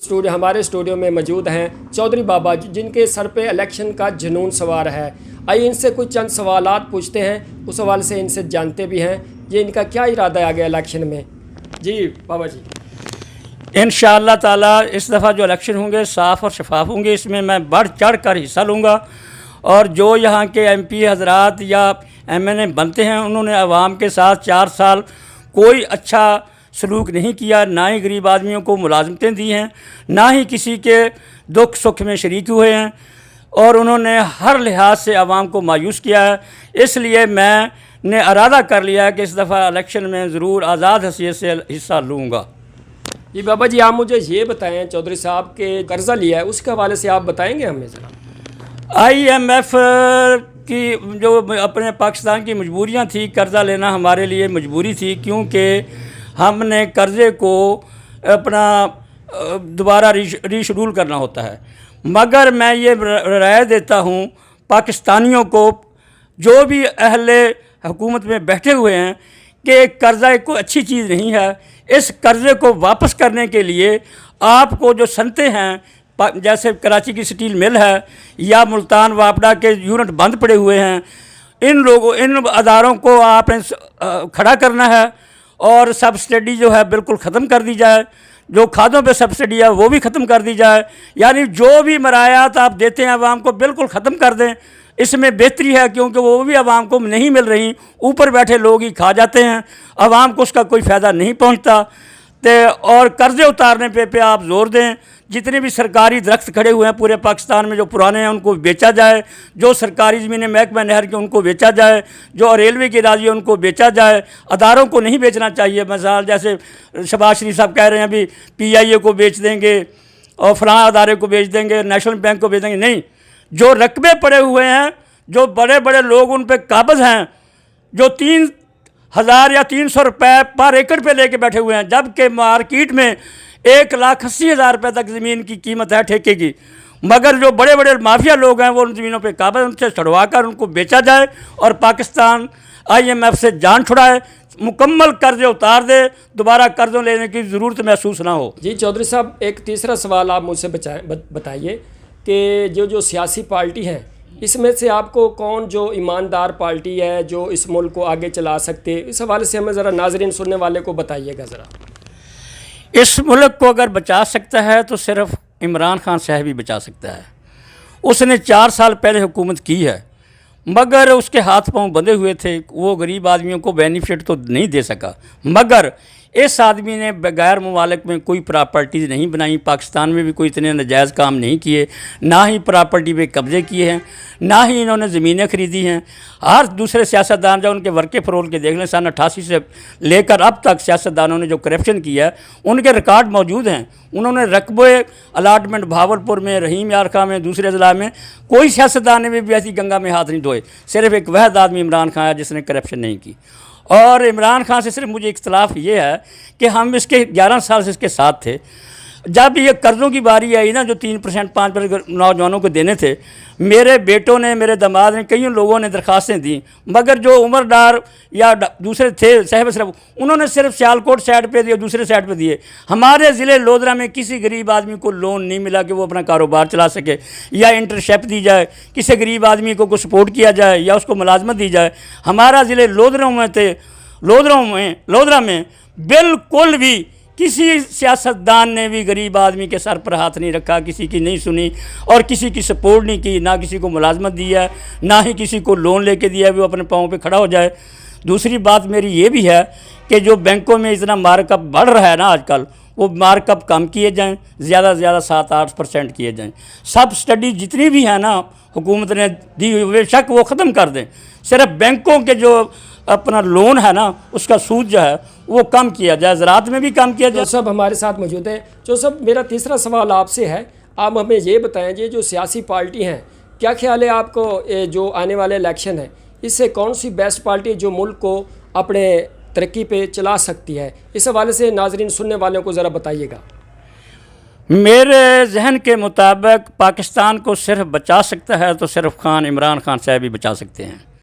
Studio हमारे studio में मौजूद हैं चौधरी बाबा जिनके सर पे इलेक्शन का जुनून सवार है। आइए इनसे कुछ चंद सवालात पूछते हैं, उस हवाले से इनसे जानते भी हैं ये इनका क्या इरादा है आगे इलेक्शन में। जी बाबा जी, इंशाअल्लाह ताला इस दफ़ा जो इलेक्शन होंगे साफ़ और शफाफ होंगे, इसमें मैं बढ़ चढ़ कर हिस्सा लूँगा। और जो यहाँ के MP हजरात या MNA बनते हैं उन्होंने आवाम के साथ 4 साल कोई अच्छा सलूक नहीं किया, ना ही गरीब आदमियों को मुलाजमतें दी हैं, ना ही किसी के दुख सुख में शरीक हुए हैं, और उन्होंने हर लिहाज से आवाम को मायूस किया है। इसलिए मैंने इरादा कर लिया है कि इस दफ़ा इलेक्शन में ज़रूर आज़ाद हैसियत से हिस्सा लूँगा। जी बाबा जी, आप मुझे ये बताएं चौधरी साहब के कर्ज़ा लिया है उसके हवाले से आप बताएंगे हमें ज़रा। IMF की जो अपने पाकिस्तान की मजबूरियाँ थी, कर्ज़ा लेना हमारे लिए मजबूरी थी, क्योंकि हमने कर्ज़े को अपना दोबारा रीशेड्यूल करना होता है। मगर मैं ये राय देता हूँ पाकिस्तानियों को, जो भी अहले हुकूमत में बैठे हुए हैं, कि कर्ज़ा कोई अच्छी चीज़ नहीं है। इस कर्ज़े को वापस करने के लिए आपको जो सनतें हैं, जैसे कराची की स्टील मिल है या मुल्तान वापडा के यूनिट बंद पड़े हुए हैं, इन अदारों को आपने खड़ा करना है और सब्सिडी जो है बिल्कुल ख़त्म कर दी जाए। जो खादों पे सब्सिडी है वो भी ख़त्म कर दी जाए, यानी जो भी मरायात आप देते हैं आवाम को बिल्कुल ख़त्म कर दें। इसमें बेहतरी है, क्योंकि वो भी आवाम को नहीं मिल रही, ऊपर बैठे लोग ही खा जाते हैं, आवाम को उसका कोई फ़ायदा नहीं पहुंचता। और कर्ज़े उतारने पे आप ज़ोर दें। जितने भी सरकारी दरख्त खड़े हुए हैं पूरे पाकिस्तान में जो पुराने हैं उनको बेचा जाए, जो सरकारी ज़मीनें महकमा नहर की उनको बेचा जाए, जो रेलवे की राजी है उनको बेचा जाए। अदारों को नहीं बेचना चाहिए। मिसाल जैसे शहबाज शरीफ साहब कह रहे हैं अभी PIA को बेच देंगे और फलां अदारे को बेच देंगे, नेशनल बैंक को बेच देंगे, नहीं। जो रकबे पड़े हुए हैं, जो बड़े बड़े लोग उन पर काबज़ हैं, जो 3,000 या 300 रुपये पर एकड़ पे लेके बैठे हुए हैं, जबकि मार्केट में 1,80,000 रुपये तक ज़मीन की कीमत है ठेके की। मगर जो बड़े बड़े माफिया लोग हैं वो उन ज़मीनों पे काबज़, उनसे छुड़वा कर उनको बेचा जाए और पाकिस्तान IMF से जान छुड़ाए, मुकम्मल कर्ज़े उतार दे, दोबारा कर्ज़ों लेने की ज़रूरत महसूस ना हो। जी चौधरी साहब, एक तीसरा सवाल आप मुझसे बताइए कि जो सियासी पार्टी हैं इसमें से आपको कौन जो ईमानदार पार्टी है जो इस मुल्क को आगे चला सकते, इस हवाले से हमें ज़रा नाज़रीन सुनने वाले को बताइएगा ज़रा। इस मुल्क को अगर बचा सकता है तो सिर्फ इमरान खान साहब ही बचा सकता है। उसने 4 साल पहले हुकूमत की है, मगर उसके हाथ पांव बंधे हुए थे, वो गरीब आदमियों को बेनिफिट तो नहीं दे सका। मगर इस आदमी ने बगैर ममालिक में कोई प्रॉपर्टीज़ नहीं बनाई, पाकिस्तान में भी कोई इतने नाजायज़ काम नहीं किए, ना ही प्रॉपर्टी पे कब्ज़े किए हैं, ना ही इन्होंने ज़मीनें ख़रीदी हैं। हर दूसरे सियासतदान जब उनके वर्के फरोल के देख लें, सन 88 से लेकर अब तक सियासतदानों ने जो करप्शन किया है उनके रिकॉर्ड मौजूद हैं। उन्होंने रकबे अलाटमेंट भावलपुर में, रहीम यार खां में, दूसरे ज़िला में कोई सियासतदान ने भी ऐसी गंगा में हाथ नहीं धोए। सिर्फ एक वहद आदमी इमरान खान है जिसने करप्शन नहीं की। और इमरान खान से सिर्फ मुझे इख्तलाफ ये है कि हम इसके 11 साल से इसके साथ थे। जब ये कर्ज़ों की बारी आई ना, जो 3% 5% नौजवानों को देने थे, मेरे बेटों ने, मेरे दामाद ने, कई लोगों ने दरख्वास्तें दी, मगर जो उमरदार या दूसरे थे साहब सिर्फ उन्होंने सिर्फ सियालकोट साइड पे दिए, दूसरे साइड पे दिए। हमारे ज़िले लोधरा में किसी गरीब आदमी को लोन नहीं मिला कि वो अपना कारोबार चला सके, या इंटरशिप दी जाए, किसी गरीब आदमी को सपोर्ट किया जाए या उसको मुलाजमत दी जाए। हमारा ज़िले लोधरा में बिल्कुल भी किसी सियासतदान ने भी गरीब आदमी के सर पर हाथ नहीं रखा, किसी की नहीं सुनी और किसी की सपोर्ट नहीं की, ना किसी को मुलाजमत दी है, ना ही किसी को लोन लेके दिया है वो अपने पाँव पे खड़ा हो जाए। दूसरी बात मेरी ये भी है कि जो बैंकों में इतना मार्कअप बढ़ रहा है ना आजकल, वो मार्कअप कम किए जाएं, ज़्यादा से ज़्यादा 7-8% किए जाएं। सब स्टडी जितनी भी है ना हुकूमत ने दी हुई, बेशक वो ख़त्म कर दें। सिर्फ बैंकों के जो अपना लोन है ना उसका सूद जो है वो कम किया जाए, ज़राअत में भी कम किया जाए। सब हमारे साथ मौजूद हैं। जो सब मेरा तीसरा सवाल आपसे है, आप हमें ये बताएं ये जो सियासी पार्टी हैं, क्या ख्याल है आपको जो आने वाले इलेक्शन है इससे कौन सी बेस्ट पार्टी जो मुल्क को अपने तरक्की पे चला सकती है, इस हवाले से नाजरीन सुनने वालों को ज़रा बताइएगा। मेरे जहन के मुताबिक पाकिस्तान को सिर्फ बचा सकता है तो सिर्फ इमरान खान साहब ही बचा सकते हैं।